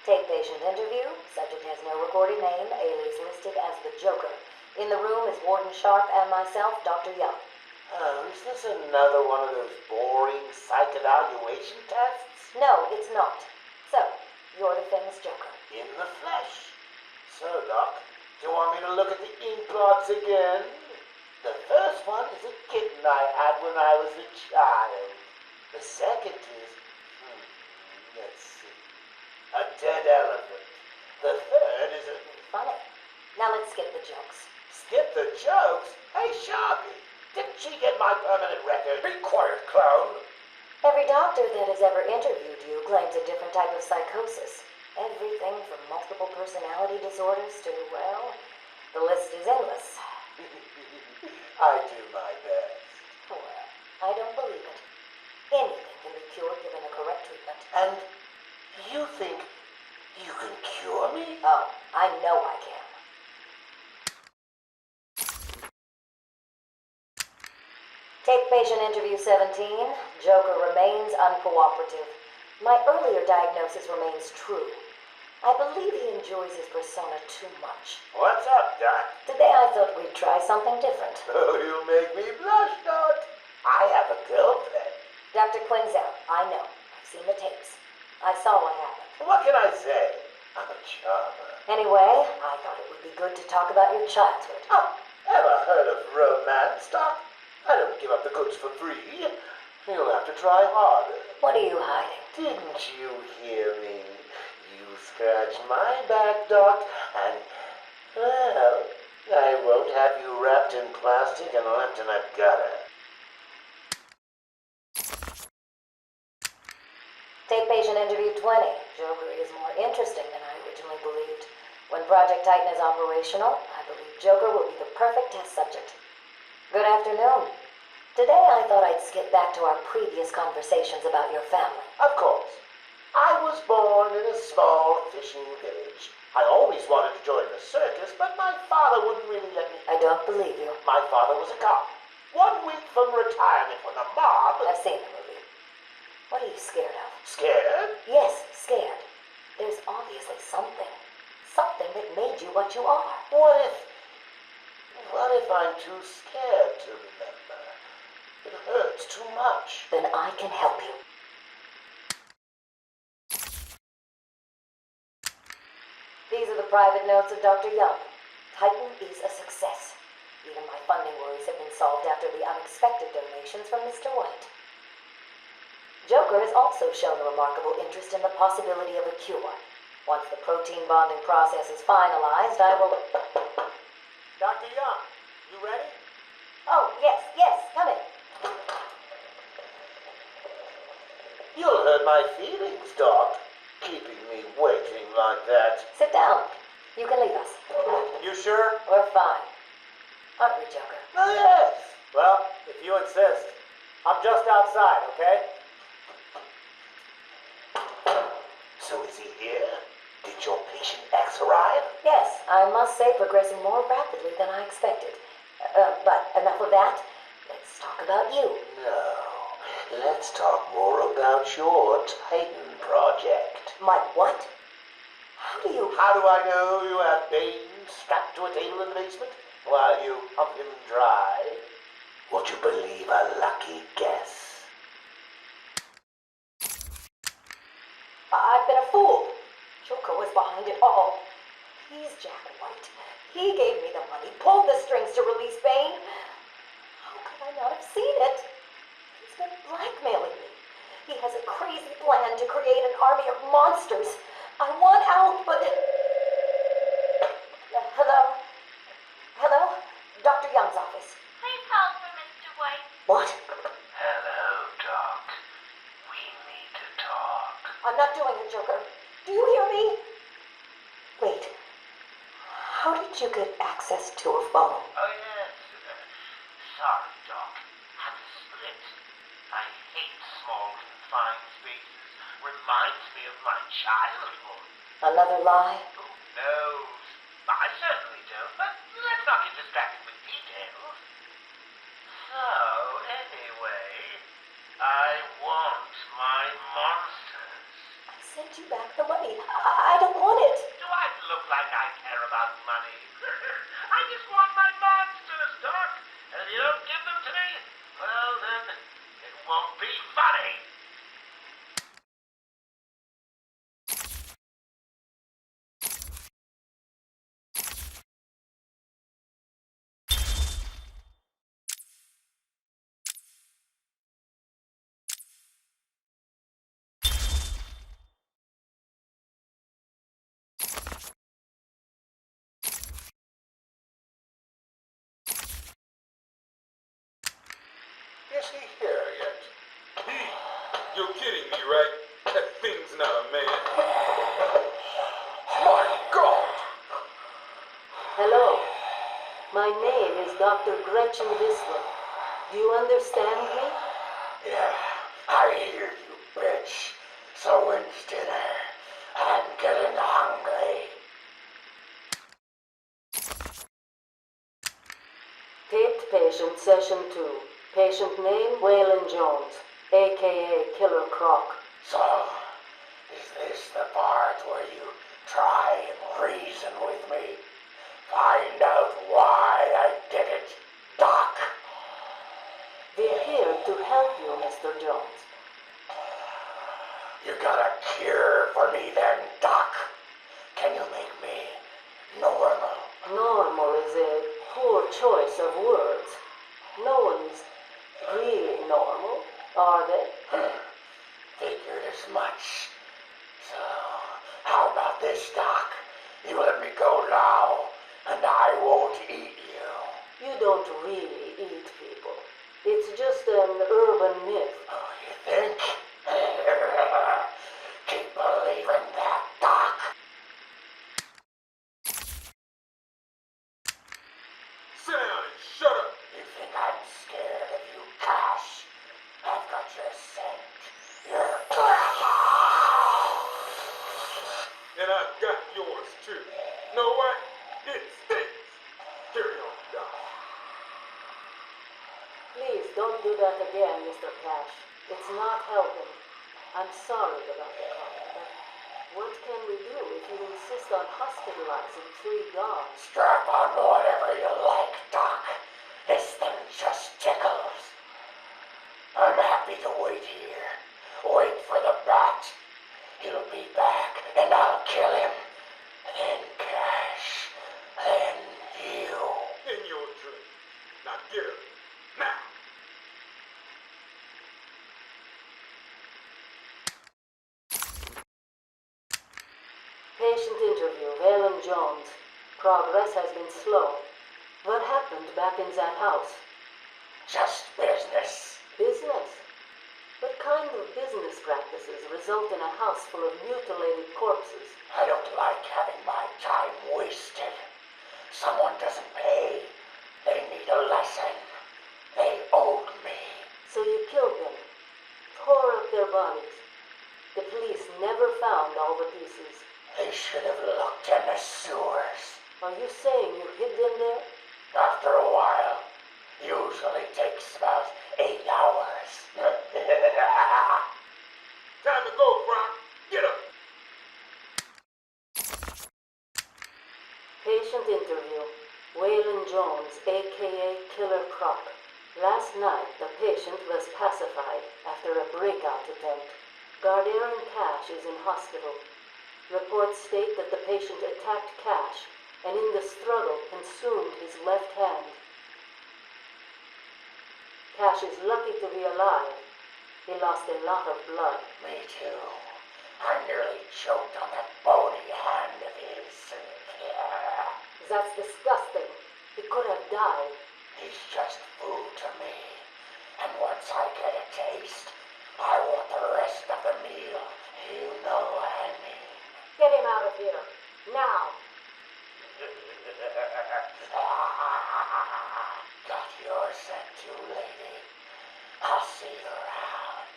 Take patient interview. Subject has no recorded name. Alias listed as the Joker. In the room is Warden Sharp and myself, Dr. Young. Oh, is this another one of those boring psych evaluation tests? No, it's not. So, you're the famous Joker. In the flesh. So, Doc, do you want me to look at the ink blots again? The first one is a kitten I had when I was a child. The second is, let's see, a dead elephant. The third is a... Funny. Now let's skip the jokes. Skip the jokes? Hey, Sharpie, didn't she get my permanent record? Be quiet, clown. Every doctor that has ever interviewed you claims a different type of psychosis. Everything from multiple personality disorders to, well, the list is endless. I do my best. Well, I don't believe it. Anything can be cured given a correct treatment. And you think you can cure me? Oh, I know I can. Take patient interview 17. Joker remains uncooperative. My earlier diagnosis remains true. I believe he enjoys his persona too much. What's up, Doc? Today I thought we'd try something different. Oh, you make me blush, Doc. I have a girlfriend. Dr. Quinzel, I know. I've seen the tapes. I saw what happened. What can I say? I'm a charmer. Anyway, I thought it would be good to talk about your childhood. Oh, ever heard of romance, Doc? I don't give up the goods for free. You'll have to try harder. What are you hiding? Didn't you hear me? You scratched my back, Doc, and, well, I won't have you wrapped in plastic and left in a gutter. Take patient interview 20. Joker is more interesting than I originally believed. When Project Titan is operational, I believe Joker will be the perfect test subject. Good afternoon. Today I thought I'd skip back to our previous conversations about your family. Of course. I was born in a small fishing village. I always wanted to join the circus, but my father wouldn't really let me. I don't believe you. My father was a cop. 1 week from retirement when the mob... I've seen the movie. What are you scared of? Scared? Yes, scared. There's obviously something. Something that made you what you are. What if I'm too scared to remember? It hurts too much. Then I can help you. These are the private notes of Dr. Young. Titan is a success. Even my funding worries have been solved after the unexpected donations from Mr. White. Joker has also shown a remarkable interest in the possibility of a cure. Once the protein bonding process is finalized, I will... Dr. Young, you ready? Oh, yes, come in. You'll hurt my feelings, Doc. Keeping me waiting like that. Sit down. You can leave us. You sure? We're fine. Aren't we, Joker? Oh, yes. Well, if you insist. I'm just outside, okay? So is he here? Did your patient X arrive? Yes, I must say progressing more rapidly than I expected. But enough of that. Let's talk about you. No. Let's talk more about your Titan project. My what? How do you... How do I know you have Bane strapped to a table in the basement while you pump him dry? Would you believe a lucky guess? I've been a fool. Joker was behind it all. He's Jack White. He gave me the money, pulled the strings to release Bane. How could I not have seen it? He's been blackmailing me. He has a crazy plan to create an army of monsters. I want out, but... Hello? Hello? Dr. Young's office. Please hold for Mr. White. What? Hello, Doc. We need to talk. I'm not doing it, Joker. Do you hear me? Wait. How did you get access to a phone? Oh, yes. Sorry, Doc. Had to split. I hate small, confined spaces. Reminds me of my childhood. Another lie? Who knows? I certainly don't, but let's not get distracted with details. So, anyway, I want my monsters. I sent you back the money. I don't want it. Do I look like I care about money? I just want my monsters, Doc. And if you don't give them to me, well then, it won't be funny. Is he here yet? You're kidding me, right? That thing's not a man. My God! Hello. My name is Dr. Gretchen Whistler. Do you understand me? Yeah, I hear you, bitch. So when's dinner? I'm getting hungry. Taped patient session 2. Patient name Waylon Jones, a.k.a. Killer Croc. So, is this the part where you try and reason with me? Find out why I did it, Doc. We're here to help you, Mr. Jones. You got a cure for me then, Doc? Can you make me normal? Normal is a poor choice of words. No one's really normal, are they? Figured as much. So, how about this, Doc? You let me go now, and I won't eat you. You don't really eat people. It's just an urban myth. Oh, you think? Keep believing that, Doc. Sit down and shut up! You think I'm scared of you, Cash? I've got your scent. You're And I've got yours too. Know what? It stinks! Carry on, Doc. Please don't do that again, Mr. Cash. It's not helping. I'm sorry about the comment, but what can we do if you insist on hospitalizing 3 guards? Strap on whatever you like, Doc. This thing just tickles. I'm happy to wait here. Wait for the bat. He'll be back, and I'll kill him. Then Cash. Then you. In your dream. Now get up. Now! Patient interview, Waylon Jones. Progress has been slow. What happened back in that house? Just business. Business? What kind of business practices result in a house full of mutilated corpses? I don't like having my time wasted. Someone doesn't pay. They need a lesson. They owed me. So you killed them, tore up their bodies. The police never found all the pieces. They should have looked in the sewers. Are you saying you hid them there? After a while. Usually takes about 8 hours. Time to go, Croc. Get up! Patient interview. Waylon Jones, a.k.a. Killer Croc. Last night, the patient was pacified after a breakout attempt. Aaron Cash is in hospital. Reports state that the patient attacked Cash and in the struggle consumed his left hand. Cash is lucky to be alive. He lost a lot of blood. Me too. I nearly choked on that bony hand of his. That's disgusting. He could have died. He's just food to me. And once I get a taste, I want the rest of the meal. You know what I mean. Get him out of here. Now. Got your scent too, lady. I'll see you around.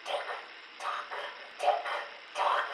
Tick tock, tick tock.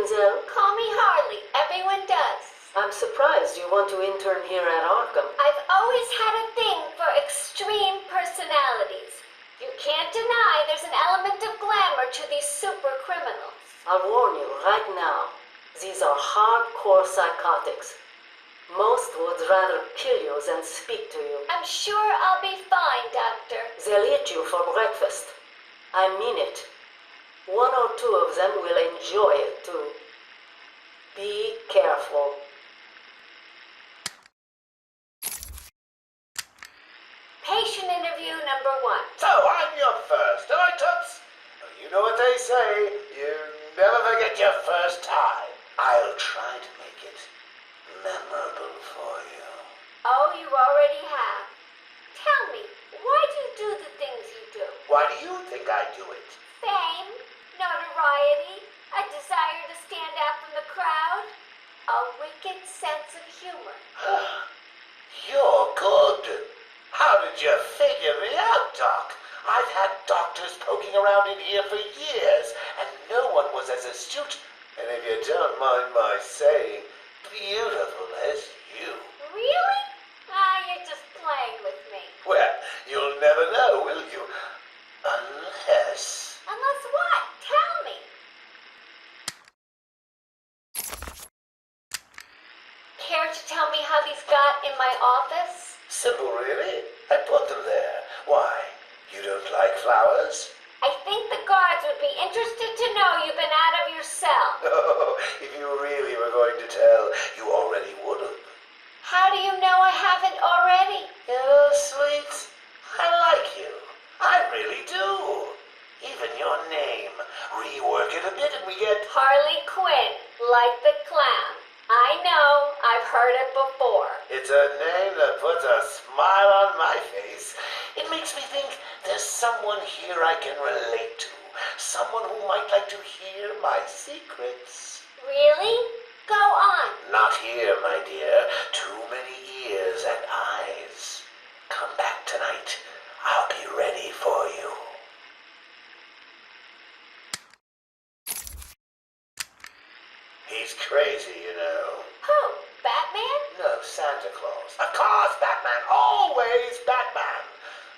Zell? Call me Harley. Everyone does. I'm surprised you want to intern here at Arkham. I've always had a thing for extreme personalities. You can't deny there's an element of glamour to these super criminals. I'll warn you right now, these are hardcore psychotics. Most would rather kill you than speak to you. I'm sure I'll be fine, Doctor. They'll eat you for breakfast. I mean it. One or two of them will enjoy it too. Be careful. Patient interview number 1. So I'm your first, am I, Toots? You know what they say, you never forget your first time. I'll try to make it memorable for you. Oh, you already have. Tell me, why do you do the things you do? Why do you think I do it? Fame, notoriety, a desire to stand out from the crowd, a wicked sense of humor. You're good. How did you figure me out, Doc? I've had doctors poking around in here for years, and no one was as astute, and if you don't mind my saying, beautiful as you. Really? You're just playing with me. Well, you'll never know, will you? Unless... Unless what? Tell me. Care to tell me how these got in my office? Simple, really? I put them there. Why? You don't like flowers? I think the guards would be interested to know you've been out of your cell. Oh, if you really were going to tell, you already would have. How do you know I haven't already? Oh, sweet, I like you. I really do. Even your name. Rework it a bit and we get... Harley Quinn, like the clown. I know, I've heard it before. It's a name that puts a smile on my face. It makes me think there's someone here I can relate to. Someone who might like to hear my secrets. Really? Go on. Not here, my dear. Too many ears and eyes. Come back tonight. I'll be ready for you. He's crazy, you know. Who? Batman? No, Santa Claus. Of course, Batman. Always Batman.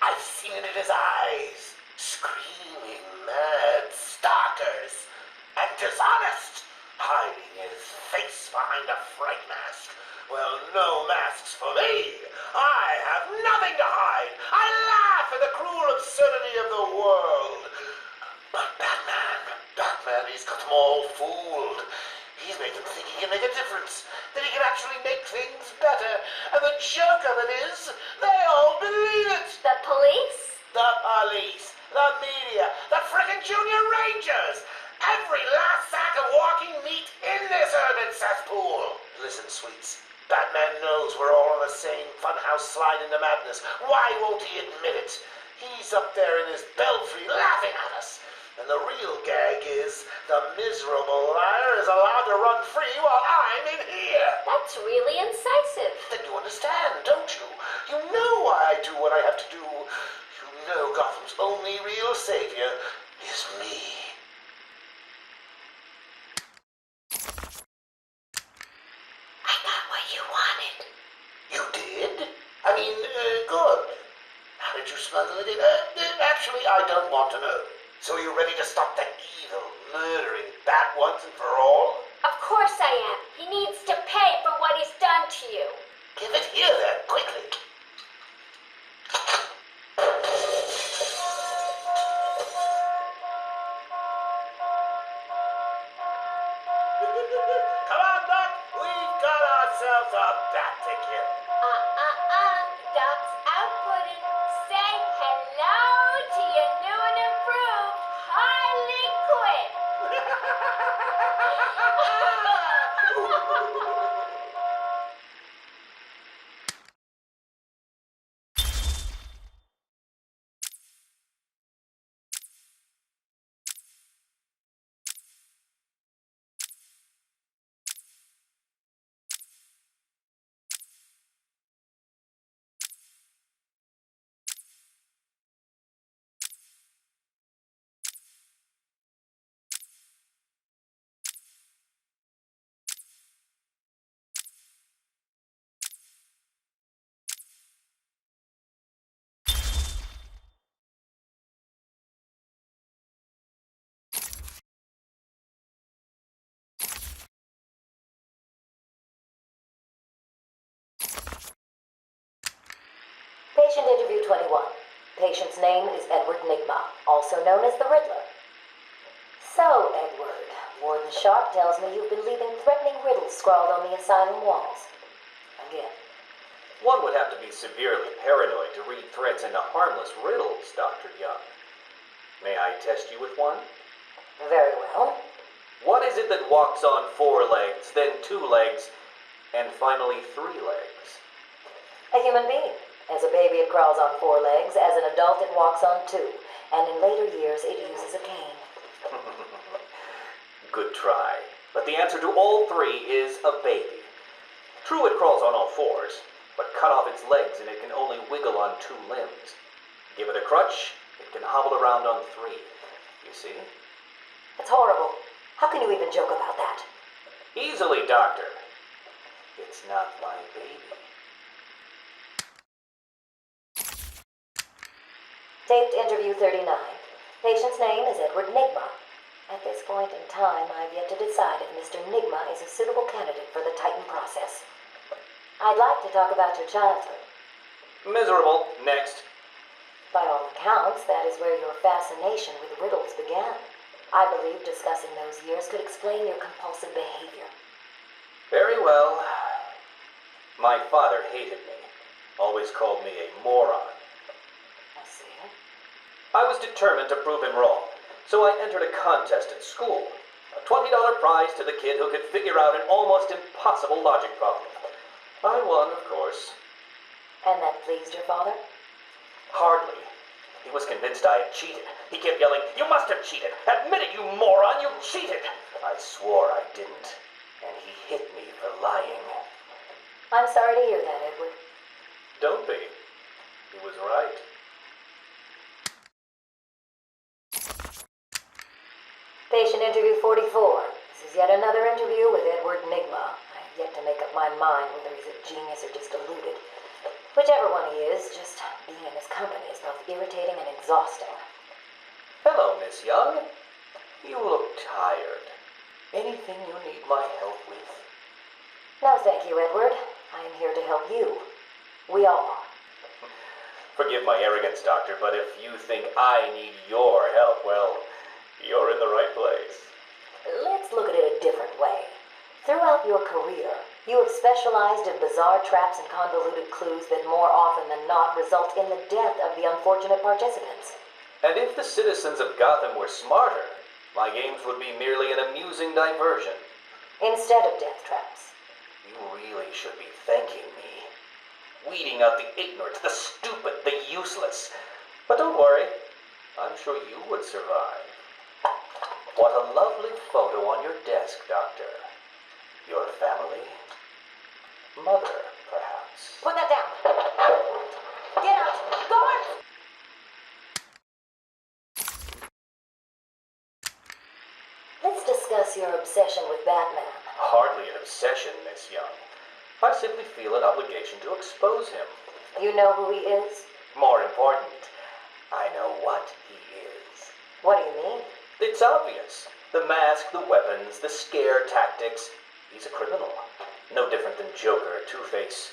I've seen it in his eyes. Screaming mad stalkers. And dishonest. Hiding his face behind a fright mask. Well, no masks for me. I have nothing to hide. I laugh at the cruel absurdity of the world. But Batman, he's got them all fooled. He's made them think he can make a difference, that he can actually make things better. And the joke of it is, they all believe it. The police? The police, the media, the frickin' junior rangers. Every last sack of walking meat in this urban cesspool. Listen, sweets, Batman knows we're all on the same funhouse slide into madness. Why won't he admit it? He's up there in his belfry laughing at us. And the real gag is the miserable liar is allowed to run free while I'm in here. That's really incisive. Then you understand, don't you? You know why I do what I have to do. You know Gotham's only real savior is me. I got what you wanted. You did? I mean, good. How did you smuggle it in? Actually, I don't want to know. So are you ready to stop that evil, murdering bat once and for all? Of course I am. He needs to pay for what he's done to you. Give it here then, quickly. Come on, Doc. We've got ourselves a bat to kill. Doc's outputting. Say hello to your new and improved Harley Quinn. 2221. Patient's name is Edward Nigma, also known as the Riddler. So, Edward, Warden Sharp tells me you've been leaving threatening riddles scrawled on the asylum walls. Again. One would have to be severely paranoid to read threats into harmless riddles, Dr. Young. May I test you with one? Very well. What is it that walks on 4 legs, then 2 legs, and finally 3 legs? A human being. As a baby, it crawls on 4 legs. As an adult, it walks on 2. And in later years, it uses a cane. Good try. But the answer to all 3 is a baby. True, it crawls on all 4s, but cut off its legs and it can only wiggle on 2 limbs. Give it a crutch, it can hobble around on 3. You see? It's horrible. How can you even joke about that? Easily, Doctor. It's not my baby. Taped interview 39. Patient's name is Edward Nigma. At this point in time, I've yet to decide if Mr. Nigma is a suitable candidate for the Titan process. I'd like to talk about your childhood. Miserable. Next. By all accounts, that is where your fascination with riddles began. I believe discussing those years could explain your compulsive behavior. Very well. My father hated me. Always called me a moron. I see. I was determined to prove him wrong, so I entered a contest at school. A $20 prize to the kid who could figure out an almost impossible logic problem. I won, of course. And that pleased your father? Hardly. He was convinced I had cheated. He kept yelling, "You must have cheated! Admit it, you moron! You cheated!" I swore I didn't, and he hit me for lying. I'm sorry to hear that, Edward. Don't be. He was right. Patient interview 44. This is yet another interview with Edward Nigma. I have yet to make up my mind whether he's a genius or just deluded. Whichever one he is, just being in his company is both irritating and exhausting. Hello, Miss Young. You look tired. Anything you need my help with? No, thank you, Edward. I am here to help you. We all are. Forgive my arrogance, Doctor, but if you think I need your help, well, you're in the right place. Let's look at it a different way. Throughout your career, you have specialized in bizarre traps and convoluted clues that more often than not result in the death of the unfortunate participants. And if the citizens of Gotham were smarter, my games would be merely an amusing diversion. Instead of death traps. You really should be thanking me. Weeding out the ignorant, the stupid, the useless. But don't worry, I'm sure you would survive. What a lovely photo on your desk, Doctor. Your family? Mother, perhaps. Put that down. Get out. Go on. Let's discuss your obsession with Batman. Hardly an obsession, Miss Young. I simply feel an obligation to expose him. You know who he is? More important, I know what he is. What do you mean? It's obvious. The mask, the weapons, the scare tactics. He's a criminal. No different than Joker, Two-Face,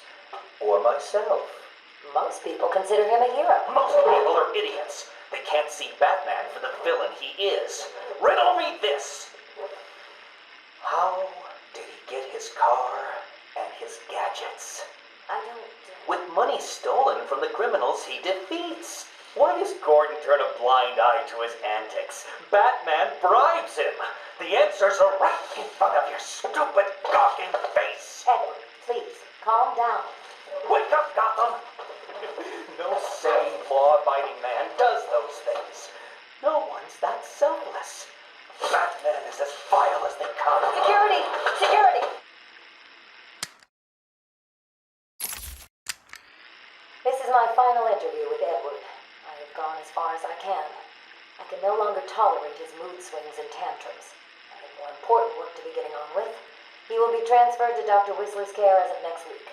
or myself. Most people consider him a hero. Most people are idiots. They can't see Batman for the villain he is. Riddle me this. How did he get his car and his gadgets? I don't... With money stolen from the criminals he defeats. Why does Gordon turn a blind eye to his antics? Batman bribes him. The answers are right in front of your stupid, gawking face. Edward, please, calm down. Wake up, Gotham! No sane, law-abiding man does those things. No one's that selfless. Batman is as vile as they come. Security! Security! This is my final interview with Edward. I have gone as far as I can. I can no longer tolerate his mood swings and tantrums. I have more important work to be getting on with. He will be transferred to Dr. Whistler's care as of next week.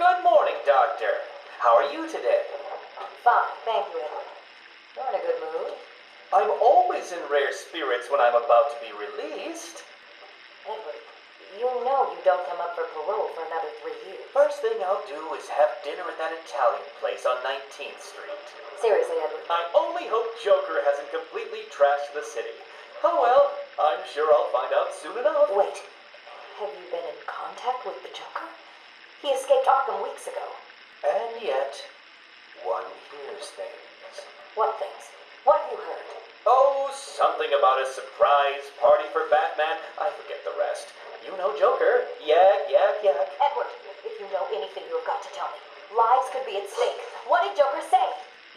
Good morning, Doctor. How are you today? Fine, thank you, Edward. You're in a good mood. I'm always in rare spirits when I'm about to be released. Edward, You know you don't come up for parole for another 3 years. First thing I'll do is have dinner at that Italian place on 19th Street. Seriously, Edward. I only hope Joker hasn't completely trashed the city. Oh well, I'm sure I'll find out soon enough. Wait, have you been in contact with the Joker? He escaped Arkham weeks ago. And yet, one hears things. What things? What have you heard? Oh, something about a surprise party for Batman. I forget the rest. You know Joker. Yak, yak, yak. Edward, if you know anything, you've got to tell me. Lives could be at stake. What did Joker say?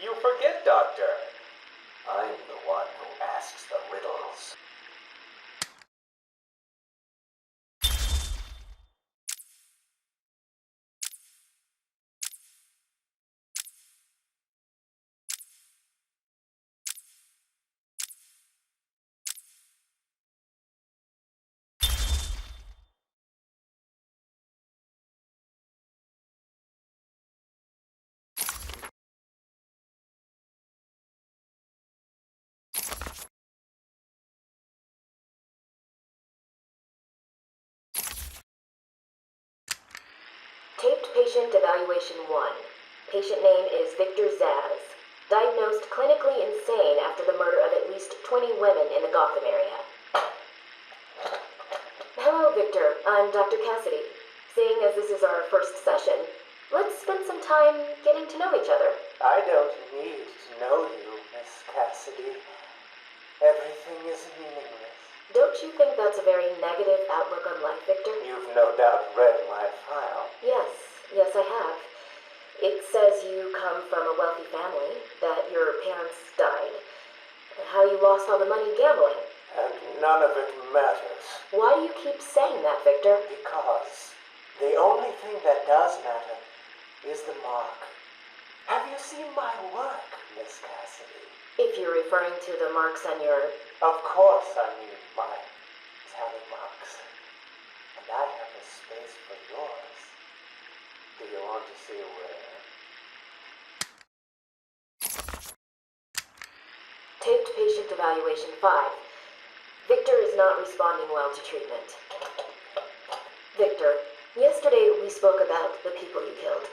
You forget, Doctor. I'm the one who asks the riddles. Taped patient evaluation 1. Patient name is Victor Zaz. Diagnosed clinically insane after the murder of at least 20 women in the Gotham area. Hello, Victor. I'm Dr. Cassidy. Seeing as this is our first session, let's spend some time getting to know each other. I don't need to know you, Miss Cassidy. Everything is meaningless. Don't you think that's a very negative outlook on life, Victor? You've no doubt read my file. Yes, I have. It says you come from a wealthy family, that your parents died, how you lost all the money gambling. And none of it matters. Why do you keep saying that, Victor? Because the only thing that does matter is the mark. Have you seen my work, Miss Cassidy? If you're referring to the marks on your... Of course I mean my talent marks. And I have a space for yours. Do you want to see where? Taped patient evaluation 5. Victor is not responding well to treatment. Victor, yesterday we spoke about the people you killed.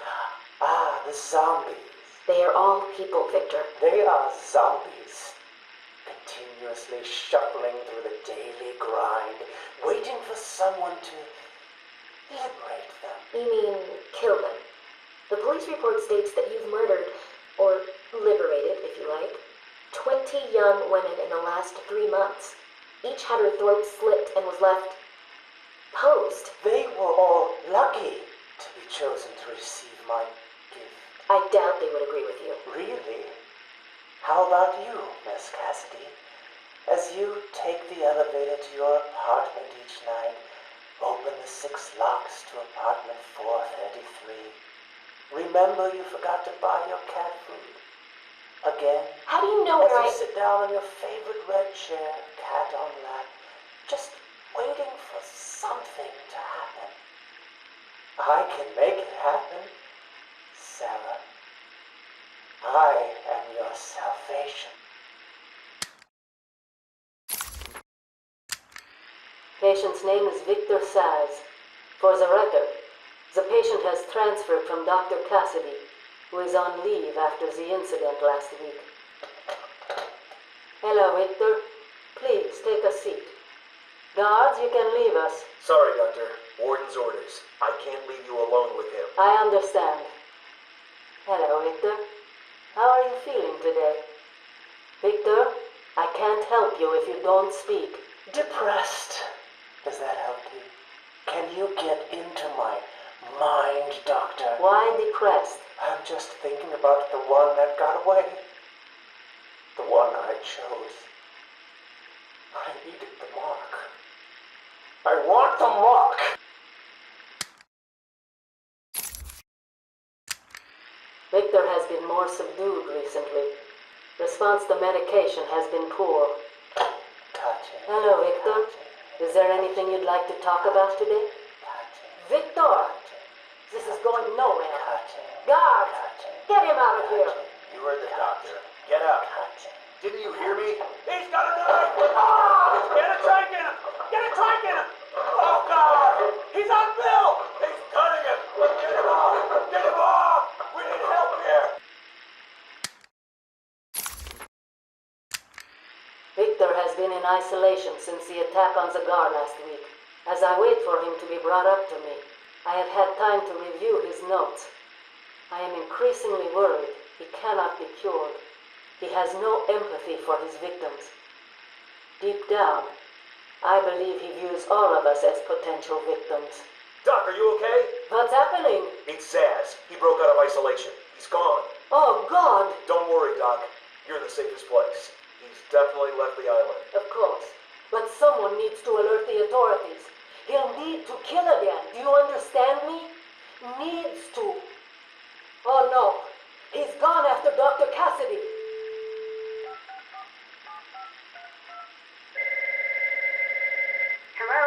Ah, the zombies. They are all people, Victor. They are zombies. Continuously shuffling through the daily grind, waiting for someone to liberate them. You mean kill them? The police report states that you've murdered, or liberated, if you like, 20 young women in the last 3 months. Each had her throat slit and was left posed. They were all lucky to be chosen to receive my gift. I doubt they would agree with you. Really? How about you, Miss Cassidy? As you take the elevator to your apartment each night, open the 6 locks to apartment 433. Remember you forgot to buy your cat food. Again, How do you know as where you sit down on your favorite red chair, cat on lap, just waiting for something to happen. I can make it happen, Sarah. I am your salvation. Patient's name is Victor Saz. For the record, the patient has transferred from Dr. Cassidy, who is on leave after the incident last week. Hello, Victor. Please take a seat. Guards, you can leave us. Sorry, Doctor. Warden's orders. I can't leave you alone with him. I understand. Hello, Victor. How are you feeling today? Victor, I can't help you if you don't speak. Depressed. Does that help you? Can you get into my mind, Doctor? Why depressed? I'm just thinking about the one that got away. The one I chose. I needed the mark. I want the mark! Victor has been more subdued recently. Response to medication has been poor. Touching. Hello, Victor. Is there anything you'd like to talk about today? Touching. Victor! This is going nowhere. Touching. Guards! Get him out of here! You heard the doctor. Get out. Touching. Didn't you hear me? He's got a knife! Ah! Get a trike in him! Get a trike in him! Oh, God! in isolation since the attack on Zagar last week. As I wait for him to be brought up to me, I have had time to review his notes. I am increasingly worried he cannot be cured. He has no empathy for his victims. Deep down, I believe he views all of us as potential victims. Doc, are you okay? What's happening? It's Zaz. He broke out of isolation. He's gone. Oh, God! Don't worry, Doc. You're in the safest place. He's definitely left the island. Of course. But someone needs to alert the authorities. He'll need to kill again. Do you understand me? Needs to. Oh, no. He's gone after Dr. Cassidy. Hello?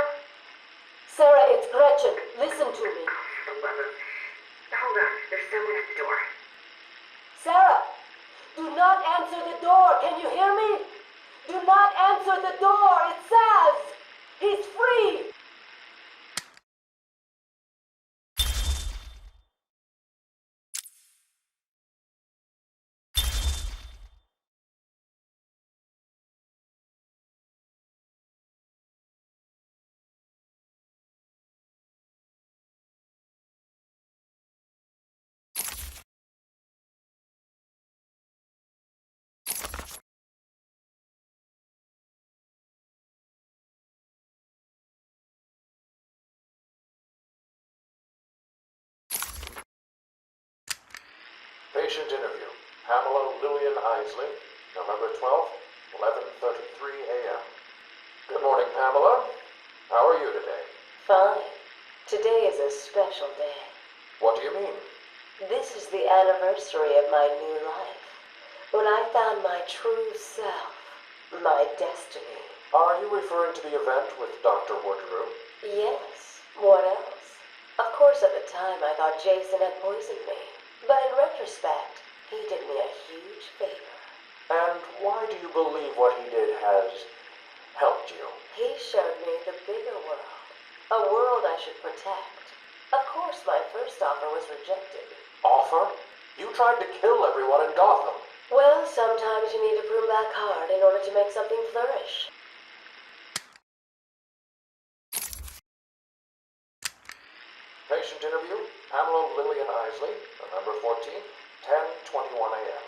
Sarah, it's Gretchen. Listen to me. Hold on, there's someone at the door. Sarah, do not answer the door. Can you hear me? Do not answer the door. It's Saz. He's free. Patient interview. Pamela Lillian Isley, November 12th, 11:33 a.m. Good morning, Pamela. How are you today? Fine. Today is a special day. What do you mean? This is the anniversary of my new life. When I found my true self, my destiny. Are you referring to the event with Dr. Woodrow? Yes. What else? Of course, at the time, I thought Jason had poisoned me. But in retrospect, he did me a huge favor. And why do you believe what he did has helped you? He showed me the bigger world. A world I should protect. Of course, my first offer was rejected. Offer? You tried to kill everyone in Gotham. Well, sometimes you need to prune back hard in order to make something flourish. Patient interview. Pamela Lillian Isley, November 14th, 10:21 a.m.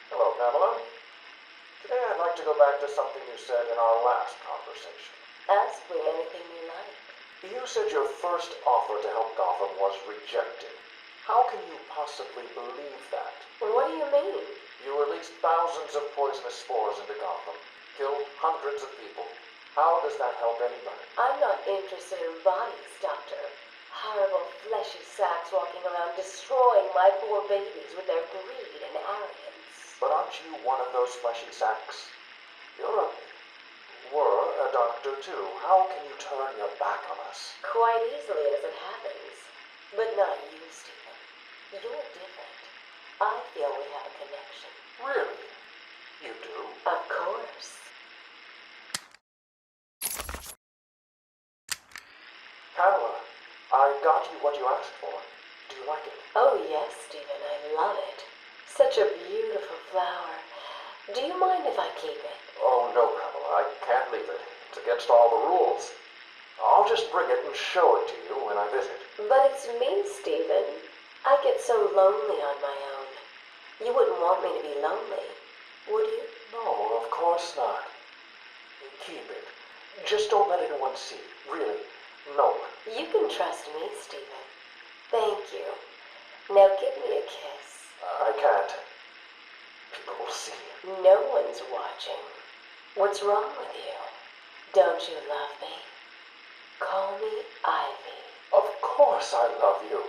Hello, Pamela. Today I'd like to go back to something you said in our last conversation. Ask me anything you like. You said your first offer to help Gotham was rejected. How can you possibly believe that? What do you mean? You released thousands of poisonous spores into Gotham, killed hundreds of people. How does that help anybody? I'm not interested in bodies, Doctor. Horrible fleshy sacks walking around destroying my poor babies with their greed and arrogance. But aren't you one of those fleshy sacks? Were a doctor too. How can you turn your back on us? Quite easily as it happens. But not you, Stephen. You're different. I feel we have a connection. Really? You do? Of course. Pamela, I got you what you asked for. Do you like it? Oh, yes, Stephen, I love it. Such a beautiful flower. Do you mind if I keep it? Oh, no, Pamela, I can't leave it. It's against all the rules. I'll just bring it and show it to you when I visit. But it's me, Stephen. I get so lonely on my own. You wouldn't want me to be lonely, would you? No, of course not. Keep it. Just don't let anyone see. Really, no one. You can trust me, Stephen. Thank you. Now give me a kiss. I can't. People will see. No one's watching. What's wrong with you? Don't you love me? Call me Ivy. Of course I love you.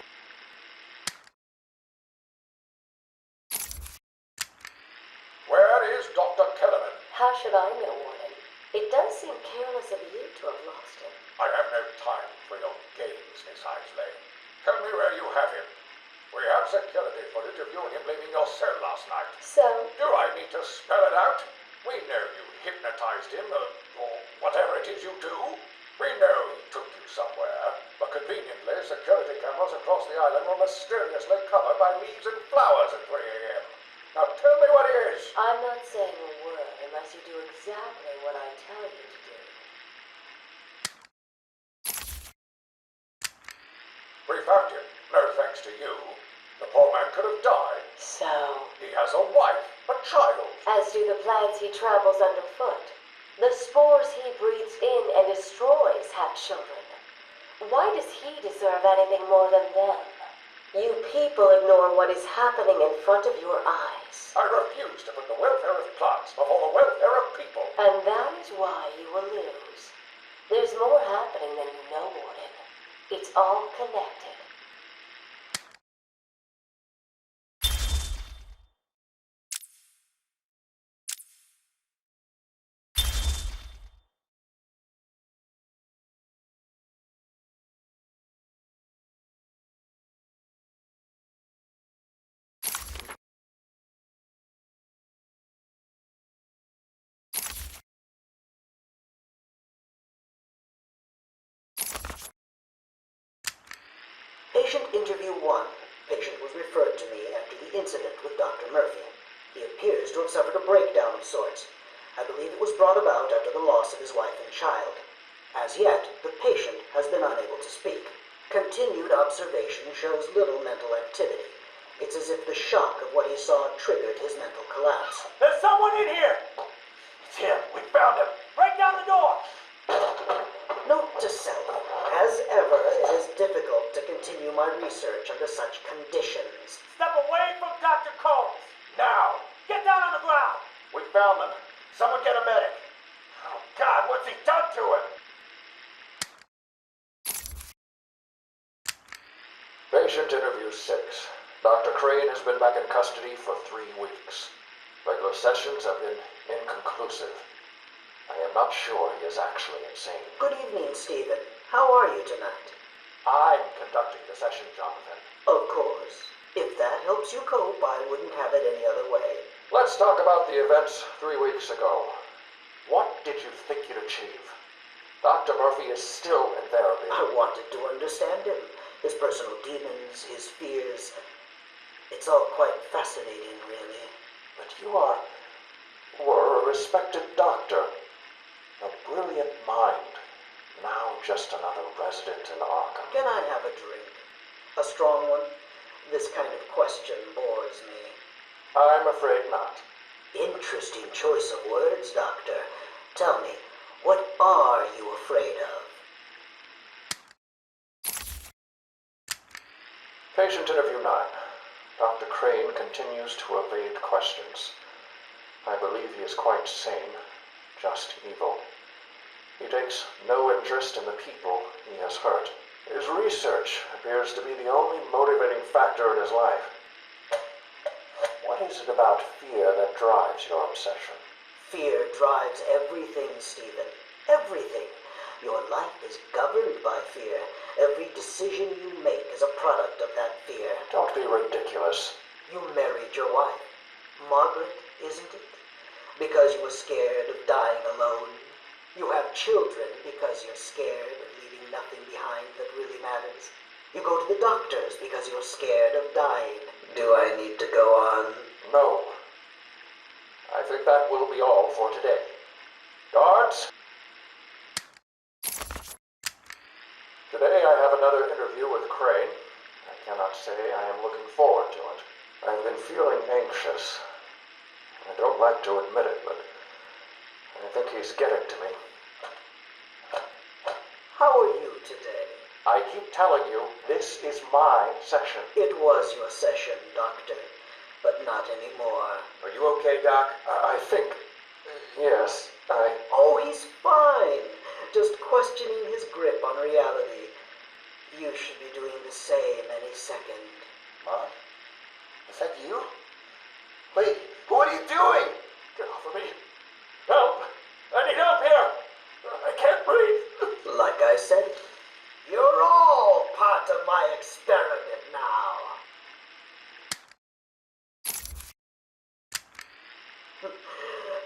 Where is Dr. Kellerman? How should I know, Warden? It does seem careless of you to have lost him. I have no time for your games, Miss Isley. Tell me where you have him. We have security footage of you and him leaving your cell last night. So, Do I need to spell it out? We know you hypnotized him, or whatever it is you do. We know he took you somewhere, but conveniently, security cameras across the island were mysteriously covered by leaves and flowers at 3 a.m. Now tell me what it is. I'm not saying a word unless unless you do exactly what I tell you to do. We found him. No thanks to you. The poor man could have died. So, He has a wife, a child. as do the plants he tramples underfoot. The spores he breathes in and destroys have children. Why does he deserve anything more than them? You people ignore what is happening in front of your eyes. I refuse to put the welfare of plants before the welfare of people. And that is why you will lose. There's more happening than you know, Warden. It's all connected. Patient interview 1. Patient was referred to me after the incident with Dr. Murphy. He appears to have suffered a breakdown of sorts. I believe it was brought about after the loss of his wife and child. As yet, the patient has been unable to speak. Continued observation shows little mental activity. It's as if the shock of what he saw triggered his mental collapse. There's someone in here! It's him. We found him. Break down the door! Note to self, as ever, it is difficult to continue my research under such conditions. Step away from Dr. Combs! Now! Get down on the ground! We found them. Someone get a medic. Oh, God, what's he done to him? Patient interview 6. Dr. Crane has been back in custody for 3 weeks. Regular sessions have been inconclusive. I am not sure he is actually insane. Good evening, Stephen. How are you tonight? I'm conducting the session, Jonathan. Of course. If that helps you cope, I wouldn't have it any other way. Let's talk about the events 3 weeks ago. What did you think you'd achieve? Dr. Murphy is still in therapy. I wanted to understand him. His personal demons, his fears. It's all quite fascinating, really. But you were a respected doctor. A brilliant mind. Now just another resident in Arkham. Can I have a drink? A strong one? This kind of question bores me. I'm afraid not. Interesting choice of words, Doctor. Tell me, what are you afraid of? Patient interview 9. Dr. Crane continues to evade questions. I believe he is quite sane, just evil. He takes no interest in the people he has hurt. His research appears to be the only motivating factor in his life. What is it about fear that drives your obsession? Fear drives everything, Stephen. Everything. Your life is governed by fear. Every decision you make is a product of that fear. Don't be ridiculous. You married your wife. Margaret, isn't it? Because you were scared of dying alone. You have children because you're scared of leaving nothing behind that really matters. You go to the doctors because you're scared of dying. Do I need to go on? No. I think that will be all for today. Guards? Today I have another interview with Crane. I cannot say I am looking forward to it. I've been feeling anxious. I don't like to admit it, but I think he's getting to me. How are you today? I keep telling you, this is my session. It was your session, Doctor, but not anymore. Are you okay, Doc? I think... yes, Oh, he's fine. Just questioning his grip on reality. You should be doing the same any second. Mom? Is that you? Wait, what are you doing? Get off of me. Help! I need help here! I can't breathe! Like I said, you're all part of my experiment now.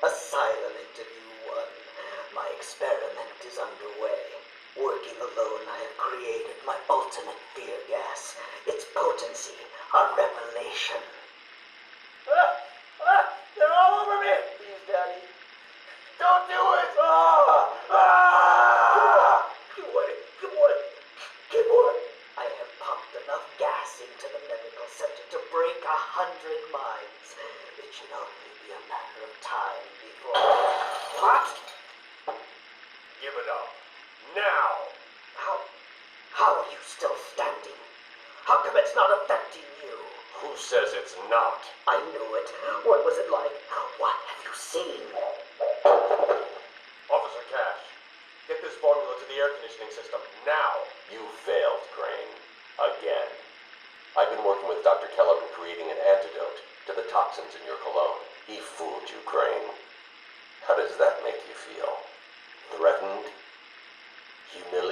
Asylum interview 1. My experiment is underway. Working alone, I have created my ultimate fear gas. Its potency, a revelation. They're all over me! Please, Daddy. What? Give it up. Now! How are you still standing? How come it's not affecting you? Who says it's not? I knew it. What was it like? What have you seen? Officer Cash, get this formula to the air conditioning system now. You failed, Crane. Again. I've been working with Dr. Kellogg in creating an antidote to the toxins in your cologne. He fooled you, Crane. How does that make you feel? Threatened? Humiliated?